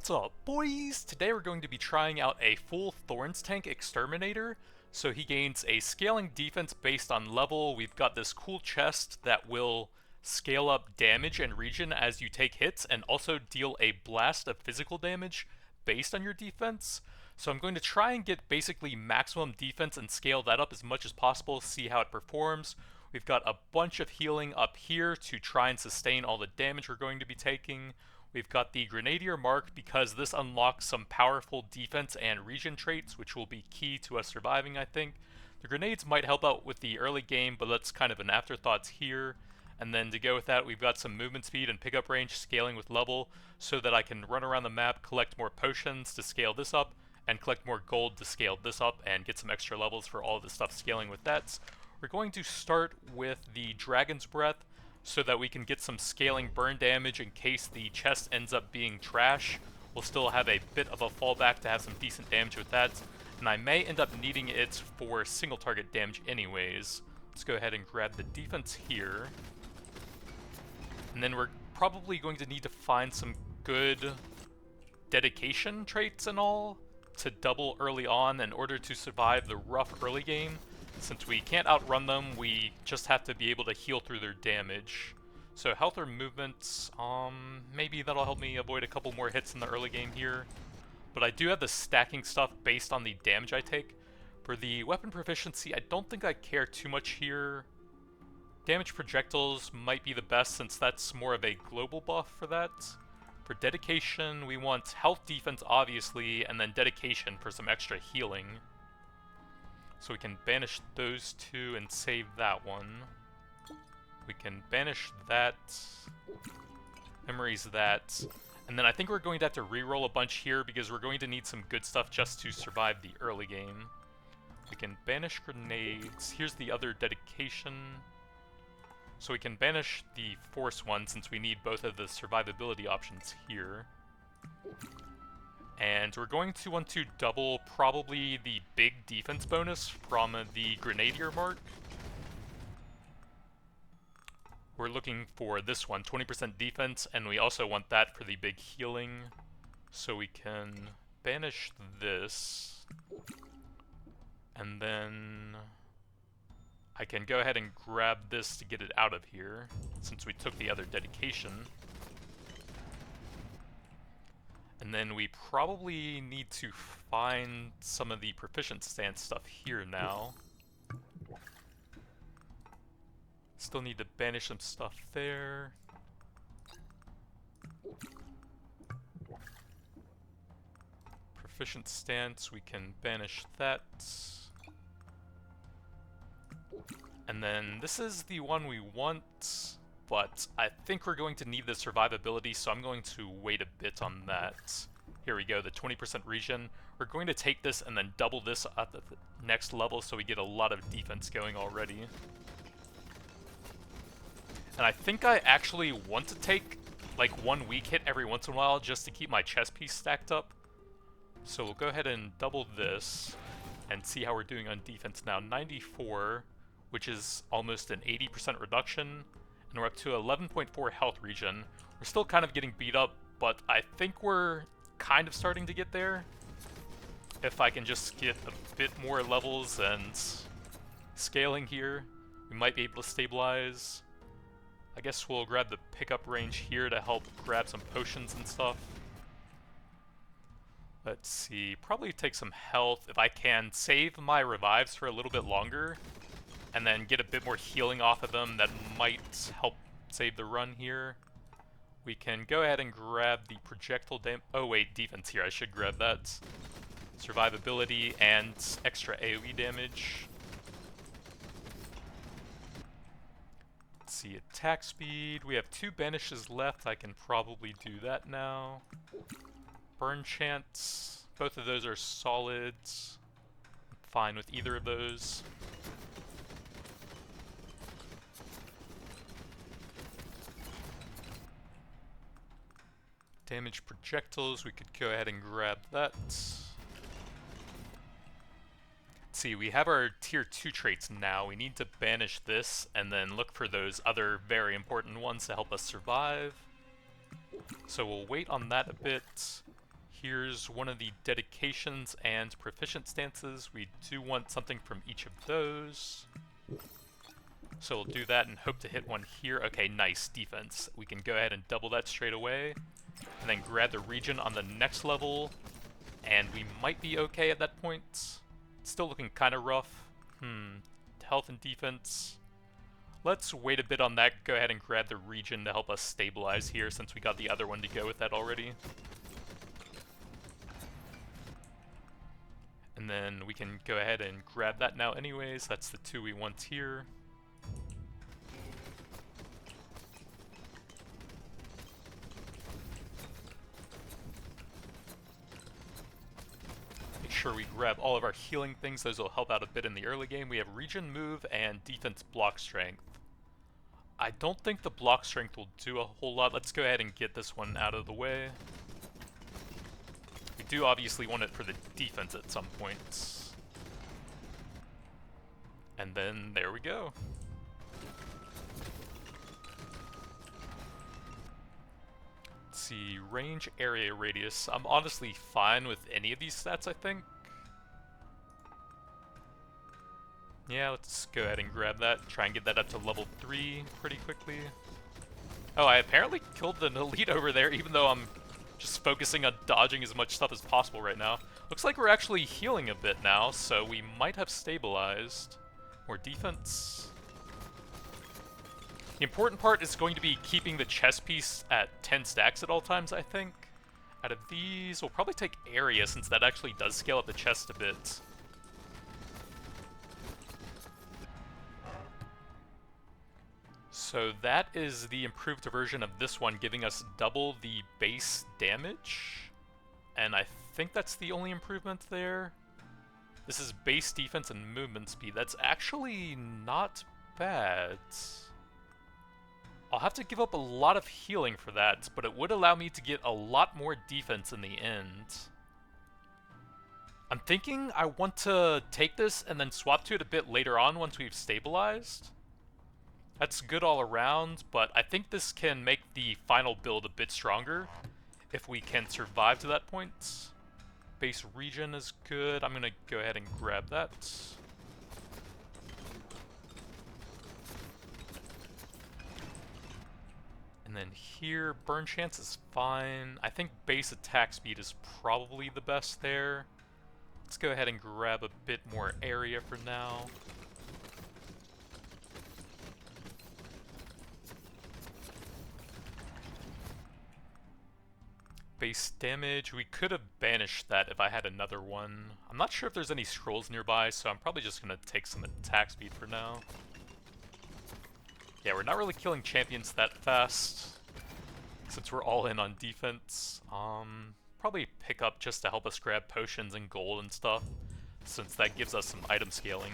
What's up, boys? Today we're going to be trying out a full Thorns tank exterminator. So he gains a scaling defense based on level. We've got this cool chest that will scale up damage and regen as you take hits, and also deal a blast of physical damage based on your defense. So I'm going to try and get basically maximum defense and scale that up as much as possible, see how it performs. We've got a bunch of healing up here to try and sustain all the damage we're going to be taking. We've got the Grenadier mark because this unlocks some powerful defense and regen traits, which will be key to us surviving, I think. The grenades might help out with the early game, but that's kind of an afterthought here. And then to go with that, we've got some movement speed and pickup range scaling with level, so that I can run around the map, collect more potions to scale this up, and collect more gold to scale this up, and get some extra levels for all the stuff scaling with that. We're going to start with the Dragon's Breath, so that we can get some scaling burn damage in case the chest ends up being trash. We'll still have a bit of a fallback to have some decent damage with that, and I may end up needing it for single target damage anyways. Let's go ahead and grab the defense here. And then we're probably going to need to find some good dedication traits and all to double early on in order to survive the rough early game. Since we can't outrun them, we just have to be able to heal through their damage. So health or movement, maybe that'll help me avoid a couple more hits in the early game here. But I do have the stacking stuff based on the damage I take. For the weapon proficiency, I don't think I care too much here. Damage projectiles might be the best since that's more of a global buff for that. For dedication, we want health defense obviously, and then dedication for some extra healing. So we can banish those two and save that one. We can banish that, memories that, and then I think we're going to have to reroll a bunch here because we're going to need some good stuff just to survive the early game. We can banish grenades. Here's the other dedication. So we can banish the force one since we need both of the survivability options here. And we're going to want to double probably the big defense bonus from the Grenadier mark. We're looking for this one, 20% defense, and we also want that for the big healing. So we can banish this. And then I can go ahead and grab this to get it out of here, since we took the other dedication. And then we probably need to find some of the proficient stance stuff here now. Still need to banish some stuff there. Proficient stance, we can banish that. And then this is the one we want, but I think we're going to need the survivability, so I'm going to wait a bit on that. Here we go, the 20% regen. We're going to take this and then double this at the next level so we get a lot of defense going already. And I think I actually want to take like one weak hit every once in a while just to keep my chest piece stacked up. So we'll go ahead and double this and see how we're doing on defense now. 94, which is almost an 80% reduction. And we're up to 11.4 health regen. We're still kind of getting beat up, but I think we're kind of starting to get there. If I can just get a bit more levels and scaling here, we might be able to stabilize. I guess we'll grab the pickup range here to help grab some potions and stuff. Let's see, probably take some health if I can save my revives for a little bit longer, and then get a bit more healing off of them. That might help save the run here. We can go ahead and grab the projectile oh wait, defense here, I should grab that. Survivability and extra AoE damage. Let's see, attack speed. We have 2 banishes left, I can probably do that now. Burn chance, both of those are solid. I'm fine with either of those. Damage projectiles, we could go ahead and grab that. Let's see, we have our tier 2 traits now. We need to banish this and then look for those other very important ones to help us survive. So we'll wait on that a bit. Here's one of the dedications and proficient stances. We do want something from each of those. So we'll do that and hope to hit one here. Okay, nice defense. We can go ahead and double that straight away. And then grab the region on the next level. And we might be okay at that point. Still looking kind of rough. Health and defense. Let's wait a bit on that. Go ahead and grab the region to help us stabilize here since we got the other one to go with that already. And then we can go ahead and grab that now anyways. That's the two we want here. Make sure we grab all of our healing things. Those will help out a bit in the early game. We have region move and defense block strength. I don't think the block strength will do a whole lot. Let's go ahead and get this one out of the way. We do obviously want it for the defense at some points. And then there we go. Let's see, range, area, radius. I'm honestly fine with any of these stats, I think. Yeah, let's go ahead and grab that. Try and get that up to level 3 pretty quickly. Oh, I apparently killed an elite over there, even though I'm just focusing on dodging as much stuff as possible right now. Looks like we're actually healing a bit now, so we might have stabilized. More defense. The important part is going to be keeping the chess piece at 10 stacks at all times, I think. Out of these, we'll probably take area, since that actually does scale up the chest a bit. So that is the improved version of this one, giving us double the base damage. And I think that's the only improvement there. This is base defense and movement speed. That's actually not bad. I'll have to give up a lot of healing for that, but it would allow me to get a lot more defense in the end. I'm thinking I want to take this and then swap to it a bit later on once we've stabilized. That's good all around, but I think this can make the final build a bit stronger if we can survive to that point. Base region is good. I'm going to go ahead and grab that. And then here, burn chance is fine. I think base attack speed is probably the best there. Let's go ahead and grab a bit more area for now. Base damage, we could have banished that if I had another one. I'm not sure if there's any scrolls nearby, so I'm probably just going to take some attack speed for now. Yeah, we're not really killing champions that fast, since we're all in on defense. Probably pick up just to help us grab potions and gold and stuff, since that gives us some item scaling.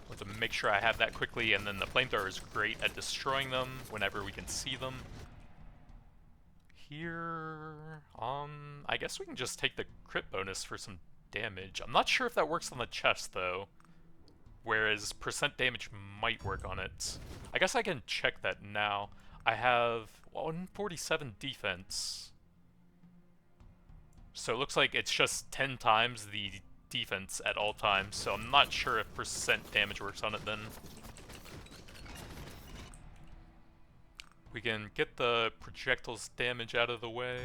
Want to make sure I have that quickly, and then the Flamethrower is great at destroying them whenever we can see them. Here, I guess we can just take the crit bonus for some damage. I'm not sure if that works on the chest, though. Whereas percent damage might work on it. I guess I can check that now. I have 147 defense. So it looks like it's just 10 times the defense at all times, so I'm not sure if percent damage works on it then. We can get the projectiles damage out of the way.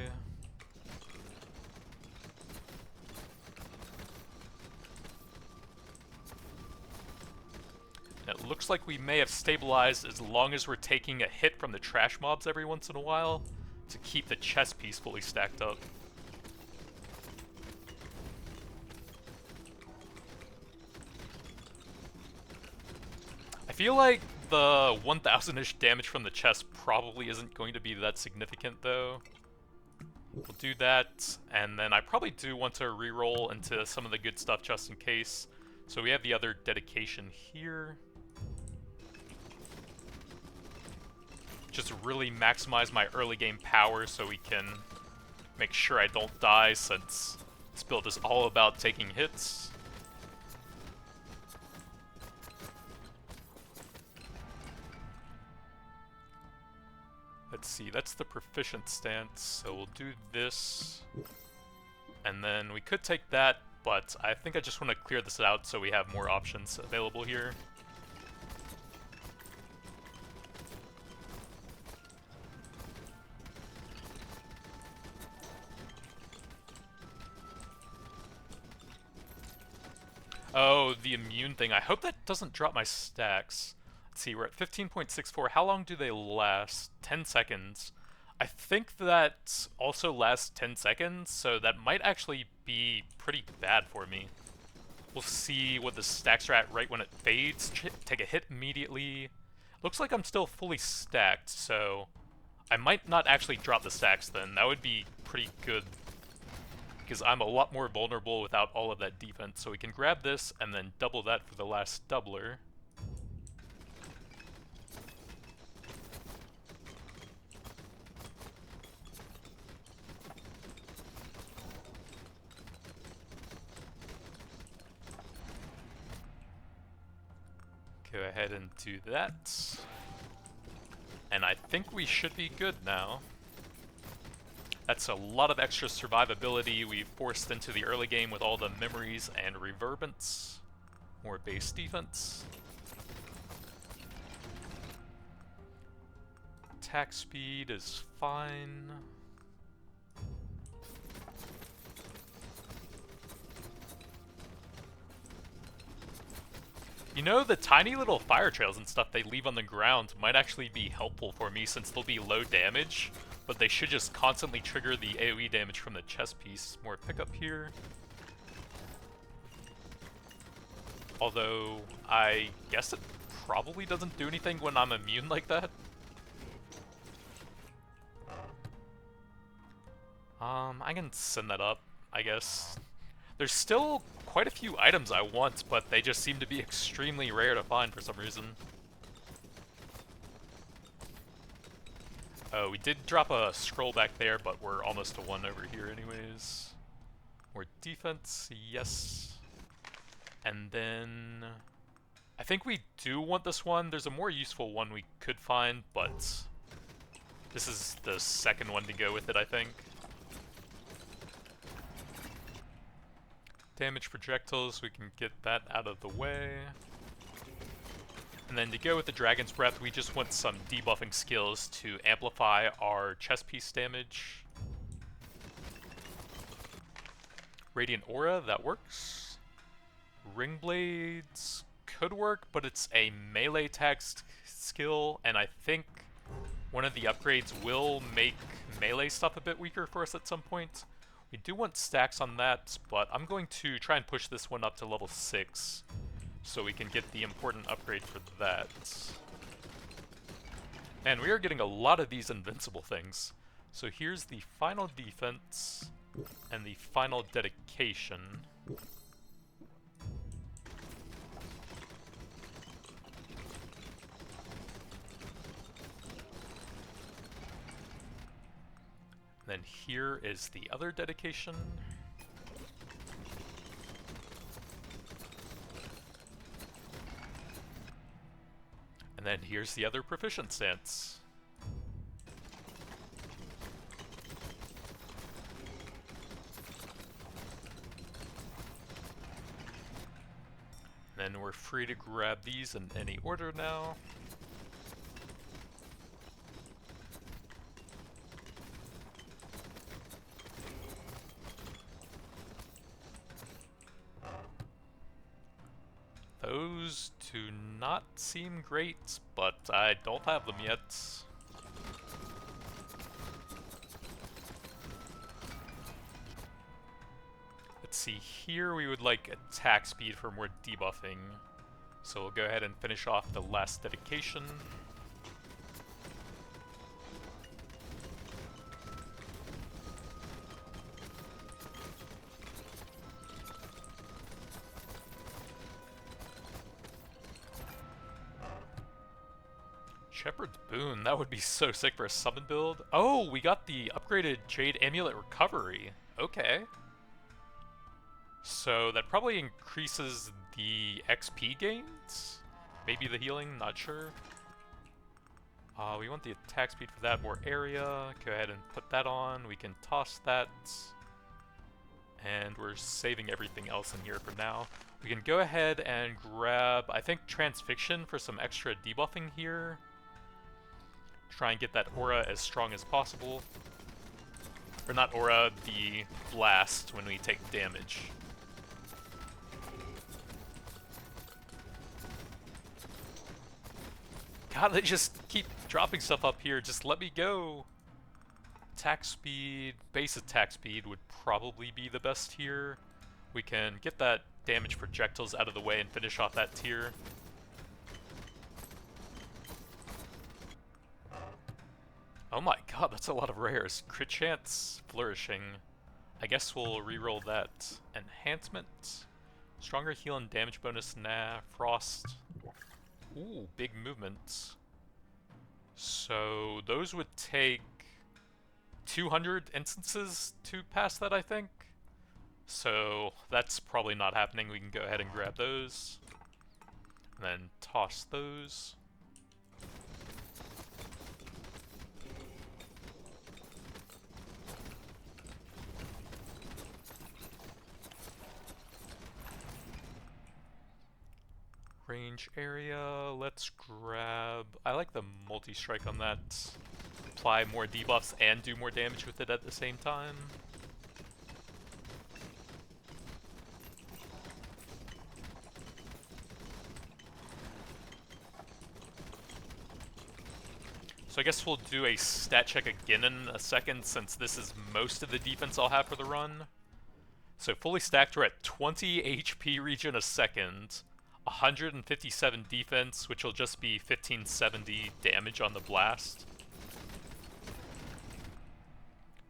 It looks like we may have stabilized as long as we're taking a hit from the trash mobs every once in a while to keep the chess piece fully stacked up. I feel like the 1000-ish damage from the chest probably isn't going to be that significant, though. We'll do that, and then I probably do want to reroll into some of the good stuff just in case. So we have the other dedication here. Just really maximize my early game power so we can make sure I don't die, since this build is all about taking hits. But let's see, that's the proficient stance, so we'll do this. And then we could take that, but I think I just want to clear this out so we have more options available here. Oh, the immune thing. I hope that doesn't drop my stacks. Let's see, we're at 15.64. How long do they last? 10 seconds. I think that also lasts 10 seconds, so that might actually be pretty bad for me. We'll see what the stacks are at right when it fades. Take a hit immediately. Looks like I'm still fully stacked, so I might not actually drop the stacks then. That would be pretty good, because I'm a lot more vulnerable without all of that defense. So we can grab this and then double that for the last doubler. Go ahead and do that. And I think we should be good now. That's a lot of extra survivability we forced into the early game with all the memories and reverbants. More base defense. Attack speed is fine. You know, the tiny little fire trails and stuff they leave on the ground might actually be helpful for me since they'll be low damage, but they should just constantly trigger the AoE damage from the chest piece. More pickup here. Although, I guess it probably doesn't do anything when I'm immune like that. I can send that up, I guess. There's still quite a few items I want, but they just seem to be extremely rare to find for some reason. Oh, we did drop a scroll back there, but we're almost to 1 over here anyways. More defense, yes. And then I think we do want this one. There's a more useful one we could find, but this is the second one to go with it, I think. Damage projectiles, we can get that out of the way. And then to go with the Dragon's Breath, we just want some debuffing skills to amplify our chest piece damage. Radiant Aura, that works. Ring Blades could work, but it's a melee tag skill, and I think one of the upgrades will make melee stuff a bit weaker for us at some point. We do want stacks on that, but I'm going to try and push this one up to level 6 so we can get the important upgrade for that. And we are getting a lot of these invincible things. So here's the final defense and the final dedication. Then here is the other dedication. And then here's the other proficient stance. Then we're free to grab these in any order now. Those do not seem great, but I don't have them yet. Let's see, here we would like attack speed for more debuffing. So we'll go ahead and finish off the last dedication. Shepherd's Boon, that would be so sick for a summon build. Oh, we got the upgraded Jade Amulet Recovery. Okay. So that probably increases the XP gains? Maybe the healing, not sure. We want the attack speed for that, more area. Go ahead and put that on. We can toss that. And we're saving everything else in here for now. We can go ahead and grab, I think, Transfixion for some extra debuffing here. Try and get that aura as strong as possible. Or not aura, the blast when we take damage. God, they just keep dropping stuff up here. Just let me go. Attack speed, base attack speed would probably be the best here. We can get that damage projectiles out of the way and finish off that tier. Oh my god, that's a lot of rares. Crit chance, flourishing. I guess we'll reroll that. Enhancement. Stronger heal and damage bonus, nah. Frost. Ooh, big movement. So those would take 200 instances to pass that, I think. So that's probably not happening. We can go ahead and grab those. And then toss those. Range area, let's grab... I like the multi-strike on that. Apply more debuffs and do more damage with it at the same time. So I guess we'll do a stat check again in a second, since this is most of the defense I'll have for the run. So fully stacked, we're at 20 HP regen a second, 157 defense, which will just be 1570 damage on the blast.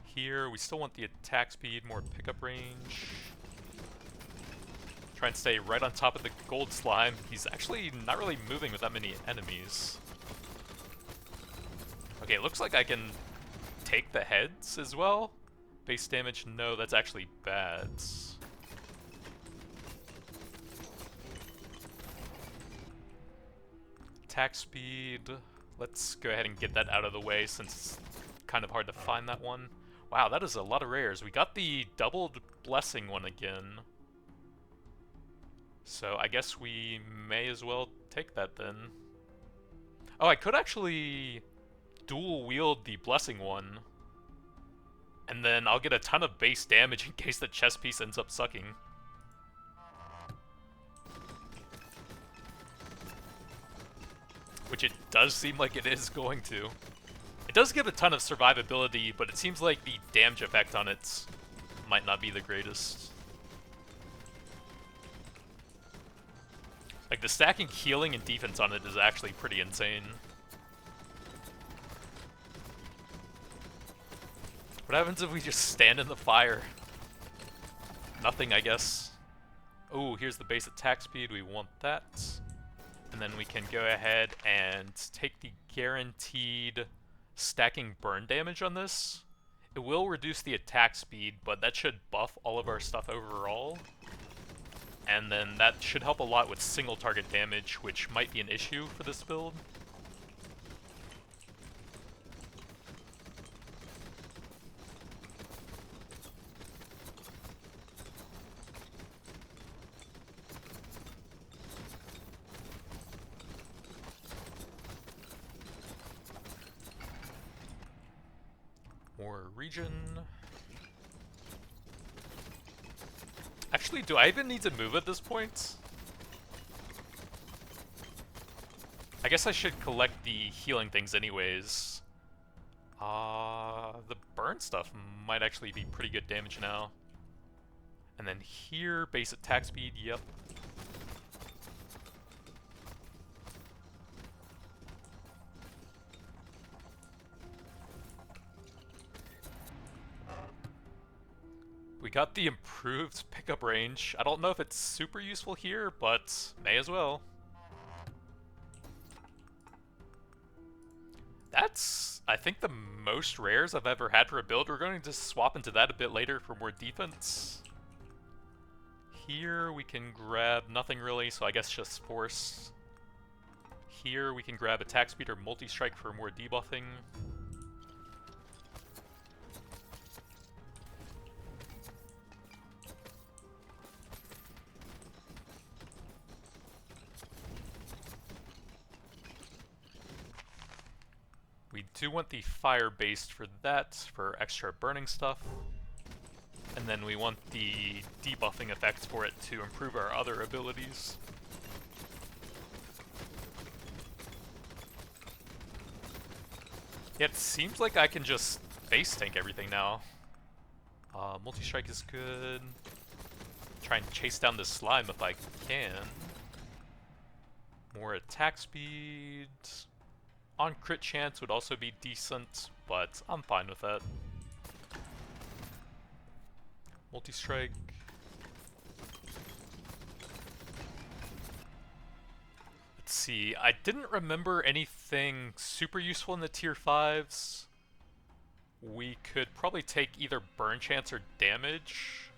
Here, we still want the attack speed, more pickup range. Try and stay right on top of the gold slime. He's actually not really moving with that many enemies. Okay, it looks like I can take the heads as well. Base damage, no, that's actually bad. Attack speed, let's go ahead and get that out of the way since it's kind of hard to find that one. Wow, that is a lot of rares. We got the doubled blessing one again. So I guess we may as well take that then. Oh, I could actually dual wield the blessing one. And then I'll get a ton of base damage in case the chess piece ends up sucking. Which it does seem like it is going to. It does give a ton of survivability, but it seems like the damage effect on it might not be the greatest. Like, the stacking healing and defense on it is actually pretty insane. What happens if we just stand in the fire? Nothing, I guess. Oh, here's the base attack speed. We want that. And then we can go ahead and take the guaranteed stacking burn damage on this. It will reduce the attack speed, but that should buff all of our stuff overall. And then that should help a lot with single target damage, which might be an issue for this build. More region. Actually, do I even need to move at this point? I guess I should collect the healing things anyways. The burn stuff might actually be pretty good damage now. And then here, base attack speed, yep. We got the improved pickup range. I don't know if it's super useful here, but may as well. That's, I think, the most rares I've ever had for a build. We're going to swap into that a bit later for more defense. Here we can grab nothing really, so I guess just force. Here we can grab attack speed or multi-strike for more debuffing. We do want the fire-based for that, for extra burning stuff. And then we want the debuffing effects for it to improve our other abilities. Yeah, it seems like I can just base tank everything now. Multi-strike is good. Try and chase down this slime if I can. More attack speed. On crit chance would also be decent, but I'm fine with that. Multi-strike. Let's see, I didn't remember anything super useful in the tier 5s. We could probably take either burn chance or damage.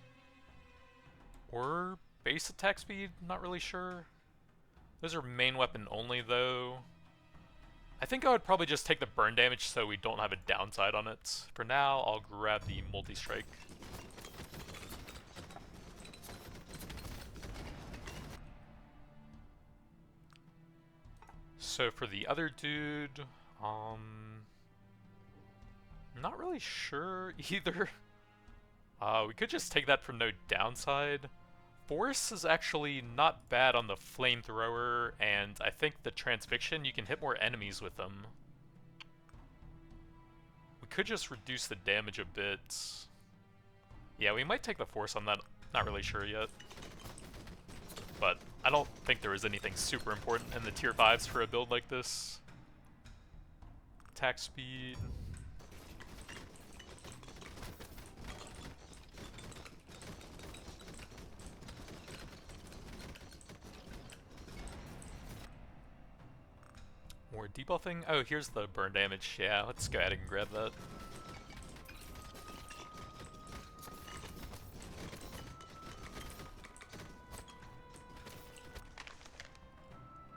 Or base attack speed, not really sure. Those are main weapon only though. I think I would probably just take the burn damage so we don't have a downside on it. For now, I'll grab the multi-strike. So for the other dude, not really sure either. We could just take that for no downside. Force is actually not bad on the Flamethrower, and I think the Transfixion, you can hit more enemies with them. We could just reduce the damage a bit. Yeah, we might take the Force on that, not really sure yet. But I don't think there is anything super important in the tier 5s for a build like this. Attack speed. More debuffing? Oh, here's the burn damage. Yeah, let's go ahead and grab that.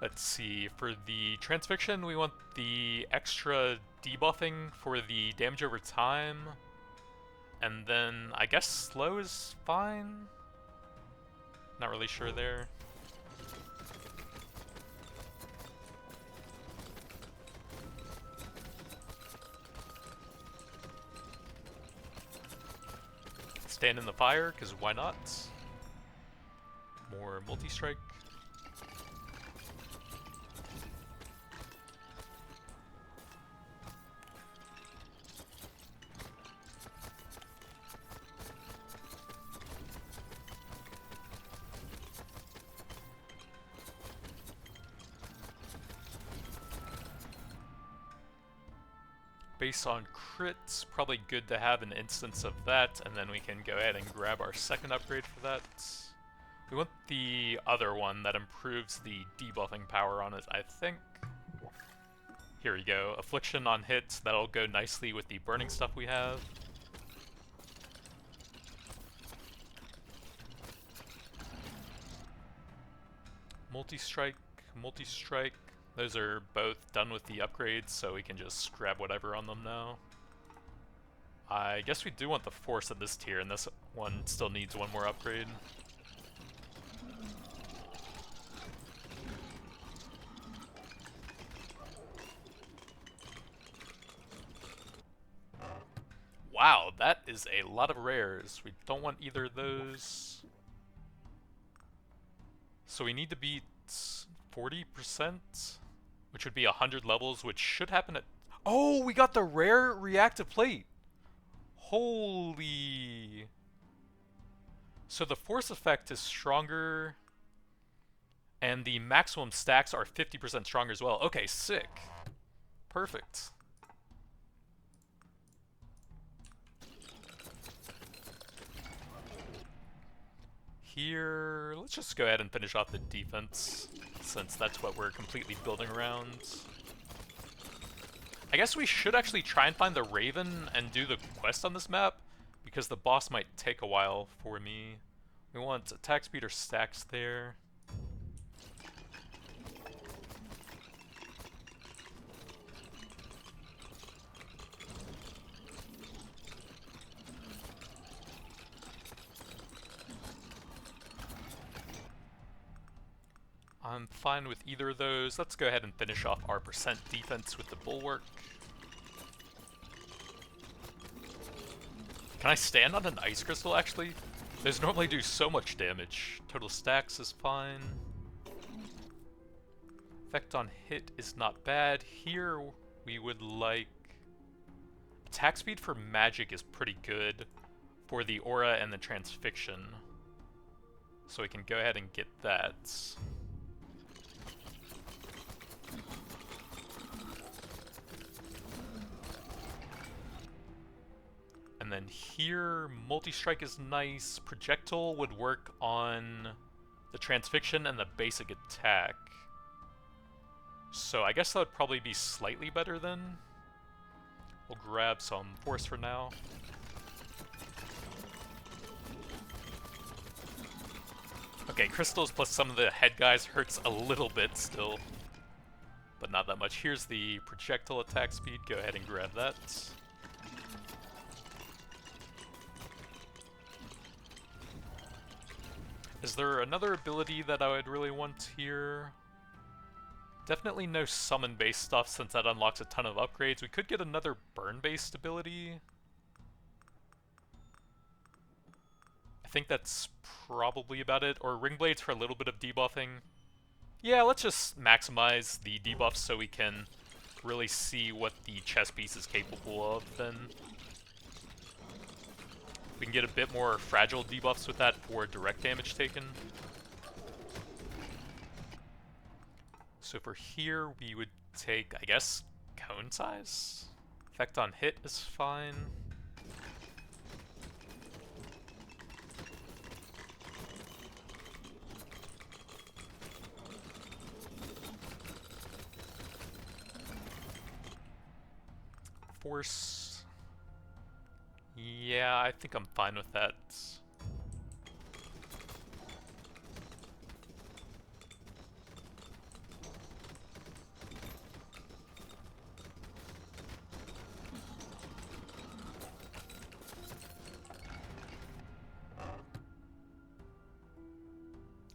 Let's see, for the Transfixion, we want the extra debuffing for the damage over time. And then, I guess slow is fine? Not really sure there. Stand in the fire, because why not? More multi-strike. Based on crits, probably good to have an instance of that, and then we can go ahead and grab our second upgrade for that. We want the other one that improves the debuffing power on it, I think. Here we go. Affliction on hits, that'll go nicely with the burning stuff we have. Multi-strike, multi-strike. Those are both done with the upgrades, so we can just grab whatever on them now. I guess we do want the Force at this tier, and this one still needs one more upgrade. Wow, that is a lot of rares. We don't want either of those. So we need to beat 40%, which would be 100 levels, which should happen at... Oh, we got the rare reactive plate! Holy... So the force effect is stronger, and the maximum stacks are 50% stronger as well. Okay, sick. Perfect. Here, let's just go ahead and finish off the defense, since that's what we're completely building around. I guess we should actually try and find the Raven and do the quest on this map, because the boss might take a while for me. We want attack speed or stacks there. I'm fine with either of those. Let's go ahead and finish off our percent defense with the bulwark. Can I stand on an ice crystal, actually? Those normally do so much damage. Total stacks is fine. Effect on hit is not bad. Here, we would like... Attack speed for magic is pretty good for the aura and the transfixion. So we can go ahead and get that. And then here, multi-strike is nice. Projectile would work on the transfixion and the basic attack. So I guess that would probably be slightly better then. We'll grab some force for now. Okay, crystals plus some of the head guys hurts a little bit still, but not that much. Here's the projectile attack speed. Go ahead and grab that. Is there another ability that I would really want here? Definitely no summon-based stuff since that unlocks a ton of upgrades. We could get another burn-based ability. I think that's probably about it. Or ring blades for a little bit of debuffing. Yeah, let's just maximize the debuffs so we can really see what the chess piece is capable of then. We can get a bit more fragile debuffs with that for direct damage taken. So for here, we would take, I guess, cone size? Effect on hit is fine. Force. Yeah, I think I'm fine with that.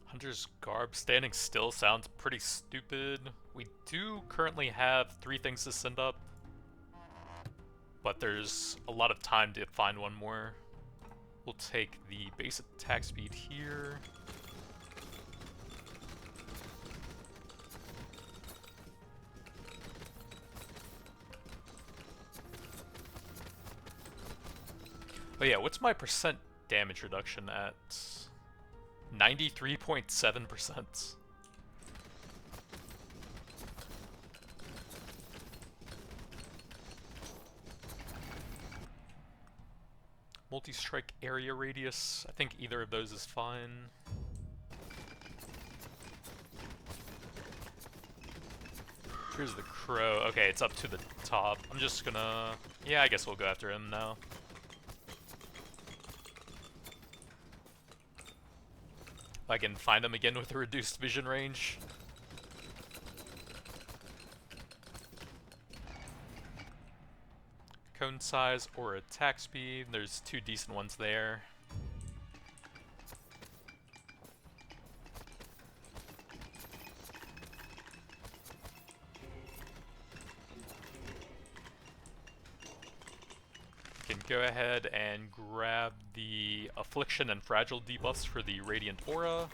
Hunter's Garb standing still sounds pretty stupid. We do currently have 3 things to send up, but there's a lot of time to find one more. We'll take the base attack speed here. Oh yeah, what's my percent damage reduction at? 93.7%. Multi-strike area radius. I think either of those is fine. Here's the crow. Okay, it's up to the top. I'm just gonna... Yeah, I guess we'll go after him now. If I can find him again with a reduced vision range. Cone size or attack speed. There's 2 decent ones there. Can go ahead and grab the affliction and fragile debuffs for the radiant aura.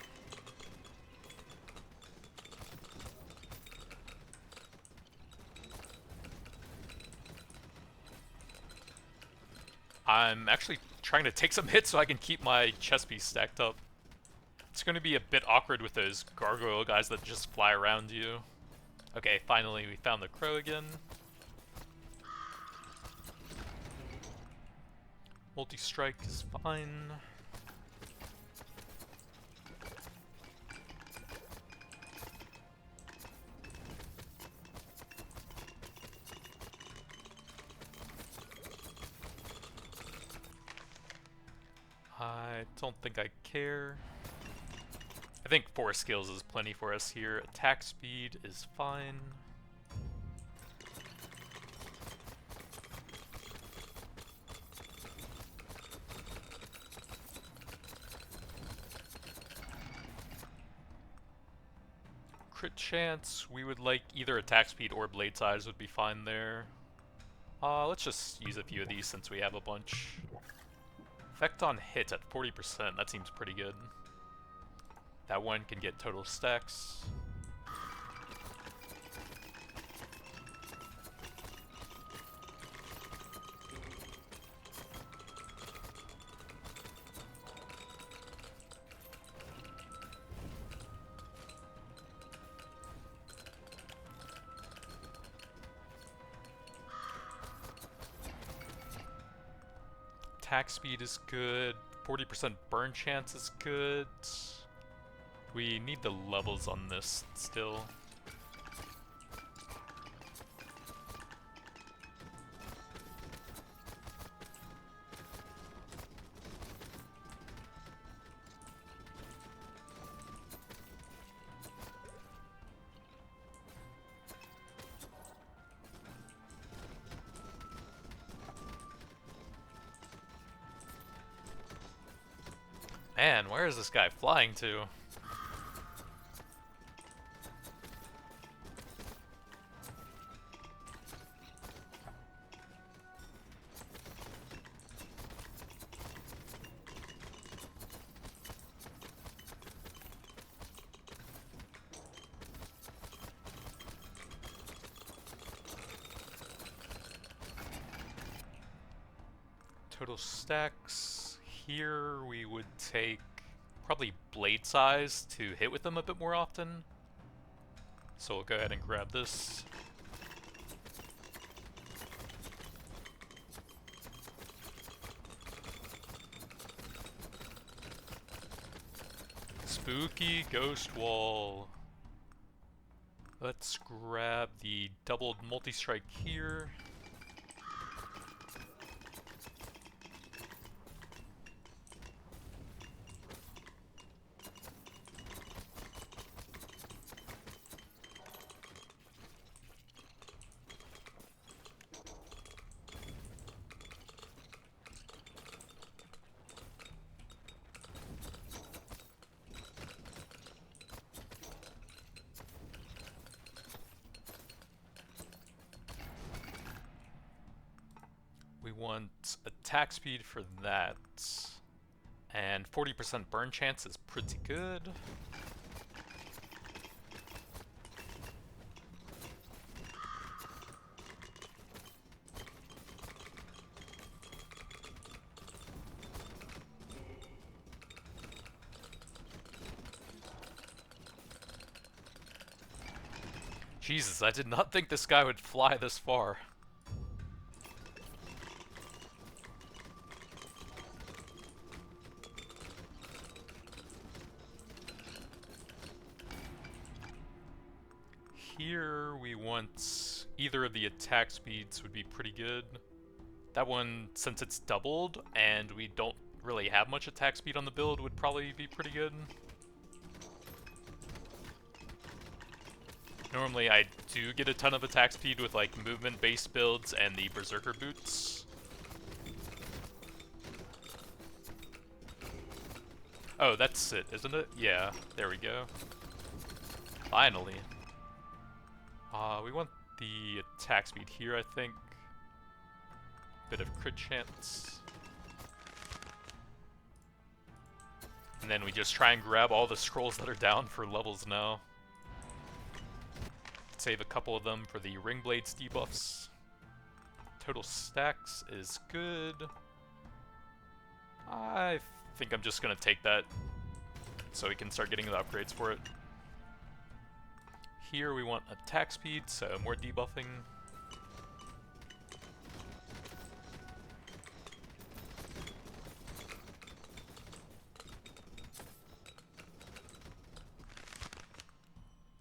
I'm actually trying to take some hits so I can keep my chess piece stacked up. It's going to be a bit awkward with those gargoyle guys that just fly around you. Okay, finally we found the crow again. Multi-strike is fine. I don't think I care. I think 4 skills is plenty for us here. Attack speed is fine. crit chance, we would like either attack speed or blade size would be fine there. Let's just use a few of these since we have a bunch. Effect on hit at 40%, that seems pretty good. That one can get total stacks. Attack speed is good, 40% burn chance is good. We need the levels on this still. Man, where is this guy flying to? Total stacks. Here we would take probably blade size to hit with them a bit more often. So we'll go ahead and grab this. Spooky ghost wall. Let's grab the doubled multi-strike here. We want attack speed for that, and 40% burn chance is pretty good. Jesus, I did not think this guy would fly this far. Here we want either of the attack speeds would be pretty good. That one, since it's doubled and we don't really have much attack speed on the build, would probably be pretty good. Normally I do get a ton of attack speed with like movement based builds and the berserker boots. Oh, that's it, isn't it? Yeah, there we go. Finally. We want the attack speed here, I think. Bit of crit chance. And then we just try and grab all the scrolls that are down for levels now. Save a couple of them for the ring blades debuffs. Total stacks is good. I think I'm just gonna take that so we can start getting the upgrades for it. Here we want attack speed, so more debuffing.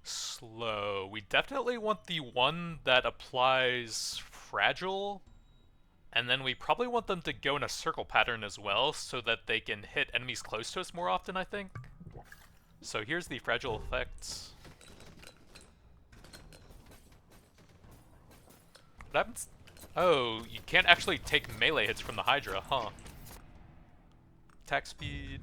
Slow. We definitely want the one that applies fragile, and then we probably want them to go in a circle pattern as well so that they can hit enemies close to us more often, I think. So here's the fragile effects. What happens? Oh, you can't actually take melee hits from the Hydra, huh? Attack speed.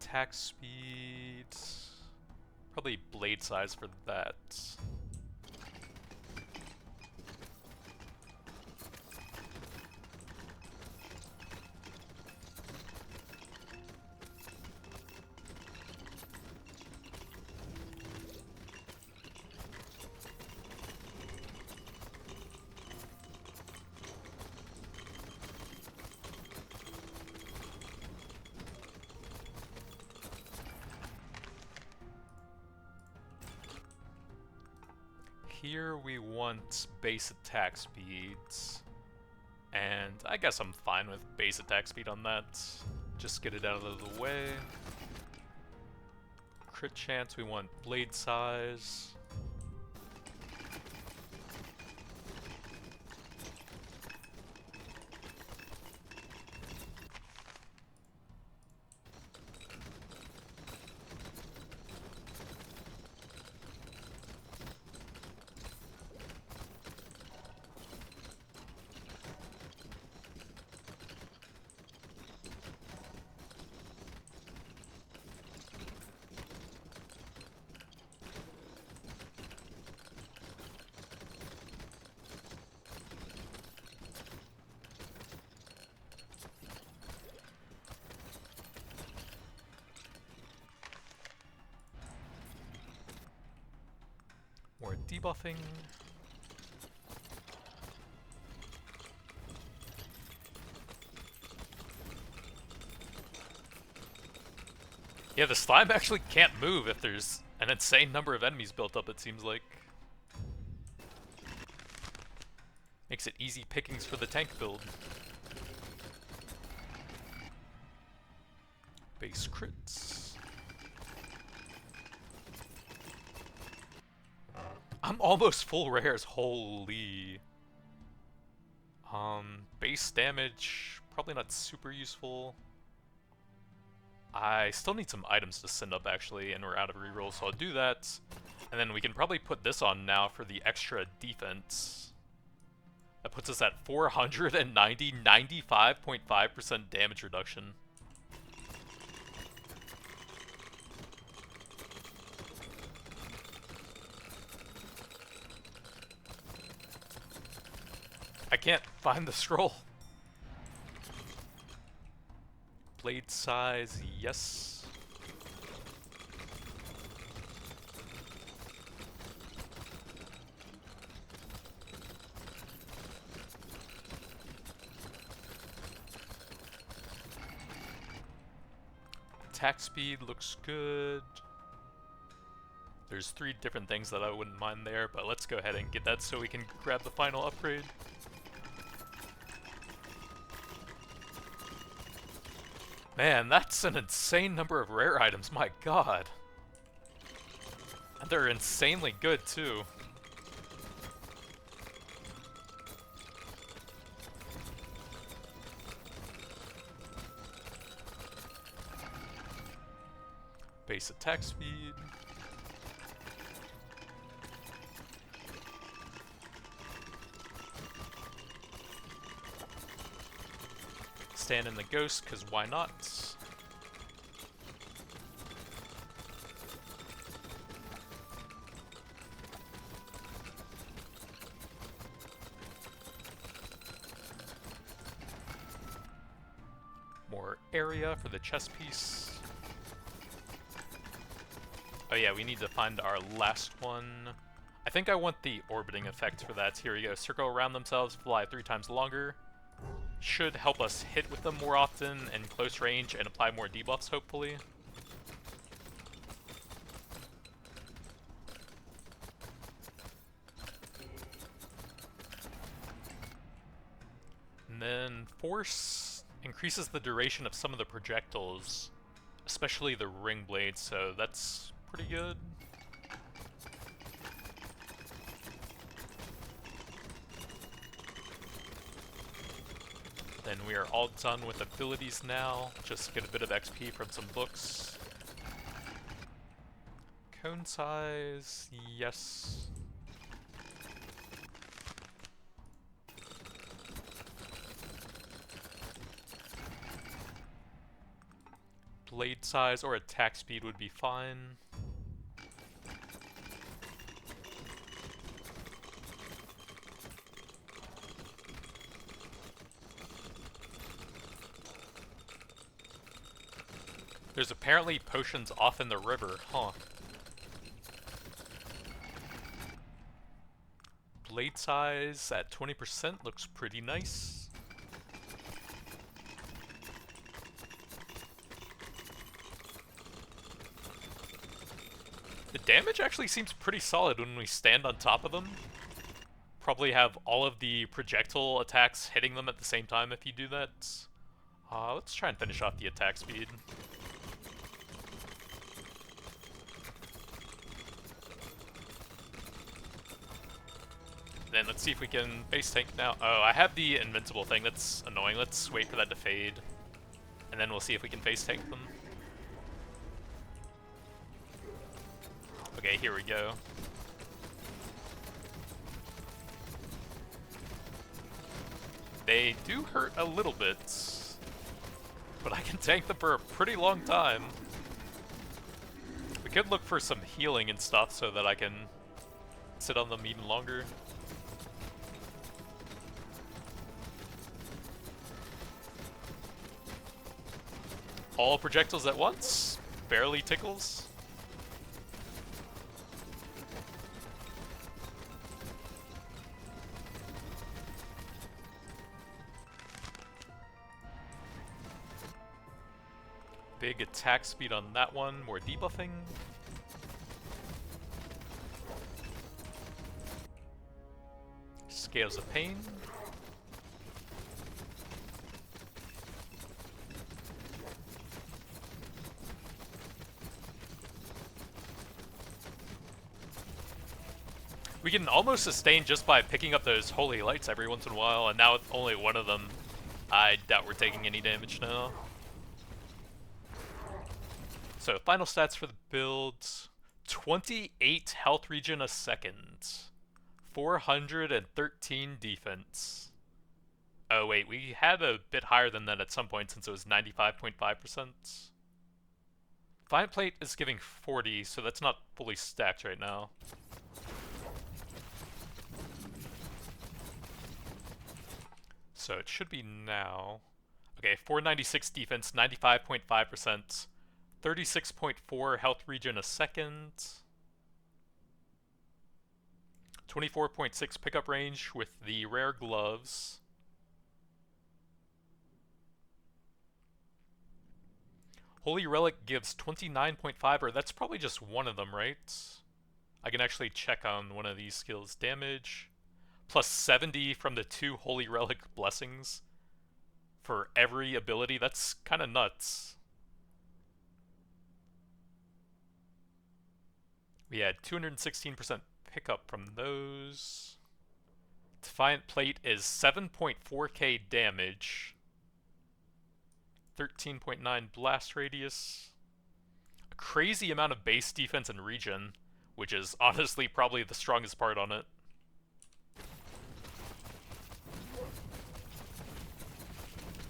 attack speed. Probably blade size for that. Here we want base attack speeds, and I guess I'm fine with base attack speed on that. Just get it out of the way. Crit chance, we want blade size. More debuffing. Yeah, the slime actually can't move if there's an insane number of enemies built up, it seems like. Makes it easy pickings for the tank build. Base crits. I'm almost full rares, holy. Base damage, probably not super useful. I still need some items to send up actually, and we're out of rerolls, so I'll do that. And then we can probably put this on now for the extra defense. That puts us at 490, 95.5% damage reduction. I can't find the scroll. Blade size, yes. Attack speed looks good. There's 3 different things that I wouldn't mind there, but let's go ahead and get that so we can grab the final upgrade. Man, that's an insane number of rare items, my god. And they're insanely good, too. Base attack speed. Stand in the ghost, because why not? More area for the chest piece. Oh yeah, we need to find our last one. I think I want the orbiting effect for that. Here we go. Circle around themselves, fly 3 times longer. Should help us hit with them more often in close range and apply more debuffs, hopefully. And then Force increases the duration of some of the projectiles, especially the ring blades, so that's pretty good. Then we are all done with abilities now. Just get a bit of XP from some books. Cone size, yes. Blade size or attack speed would be fine. There's apparently potions off in the river, huh? Blade size at 20% looks pretty nice. The damage actually seems pretty solid when we stand on top of them. Probably have all of the projectile attacks hitting them at the same time if you do that. Let's try and finish off the attack speed. Then let's see if we can base tank now. Oh, I have the invincible thing. That's annoying. Let's wait for that to fade. And then we'll see if we can face tank them. Okay, here we go. They do hurt a little bit, but I can tank them for a pretty long time. We could look for some healing and stuff so that I can sit on them even longer. All projectiles at once? Barely tickles. Big attack speed on that one, more debuffing. Scales of Pain. We can almost sustain just by picking up those holy lights every once in a while, and now with only one of them, I doubt we're taking any damage now. So, final stats for the build. 28 health regen a second. 413 defense. Oh wait, we had a bit higher than that at some point since it was 95.5%. Defiant Plate is giving 40, so that's not fully stacked right now. So it should be now. Okay, 496 defense, 95.5%, 36.4 health regen a second, 24.6 pickup range with the rare gloves. Holy Relic gives 29.5, or that's probably just one of them, right? I can actually check on one of these skills. Damage. Plus 70 from the 2 Holy Relic blessings for every ability. That's kind of nuts. We had 216% pickup from those. Defiant Plate is 7.4k damage. 13.9 blast radius. A crazy amount of base defense and regen, which is honestly probably the strongest part on it.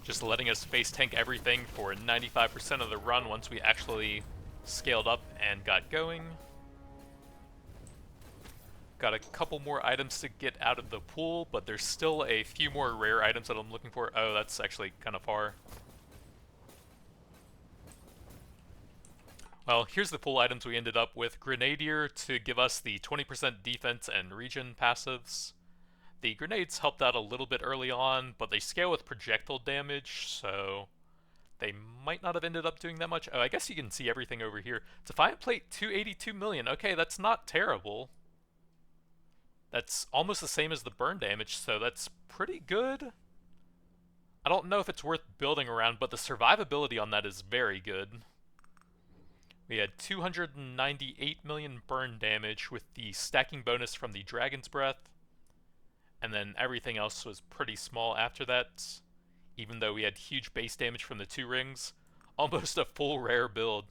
Just letting us face tank everything for 95% of the run once we actually scaled up and got going. Got a couple more items to get out of the pool, but there's still a few more rare items that I'm looking for. Oh, that's actually kind of far. Well, here's the pool items we ended up with. Grenadier to give us the 20% defense and regen passives. The grenades helped out a little bit early on, but they scale with projectile damage, so they might not have ended up doing that much. Oh, I guess you can see everything over here. Defiant Plate, 282 million. Okay, that's not terrible. That's almost the same as the burn damage, so that's pretty good. I don't know if it's worth building around, but the survivability on that is very good. We had 298 million burn damage with the stacking bonus from the Dragon's Breath. And then everything else was pretty small after that, even though we had huge base damage from the 2 rings. Almost a full rare build.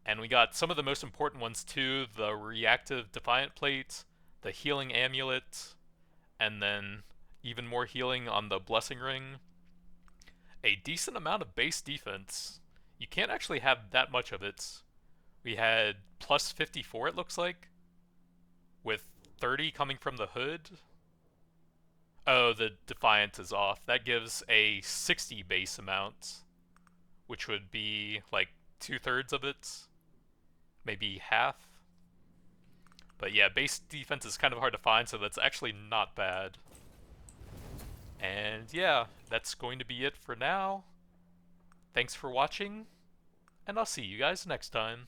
And we got some of the most important ones too, the reactive Defiant Plate, the healing amulet, and then even more healing on the blessing ring. A decent amount of base defense, you can't actually have that much of it. We had plus 54, it looks like, with 30 coming from the hood. Oh, the Defiance is off. That gives a 60 base amount, which would be like 2/3 of it, maybe half. But yeah, base defense is kind of hard to find, so that's actually not bad. And yeah, that's going to be it for now. Thanks for watching, and I'll see you guys next time.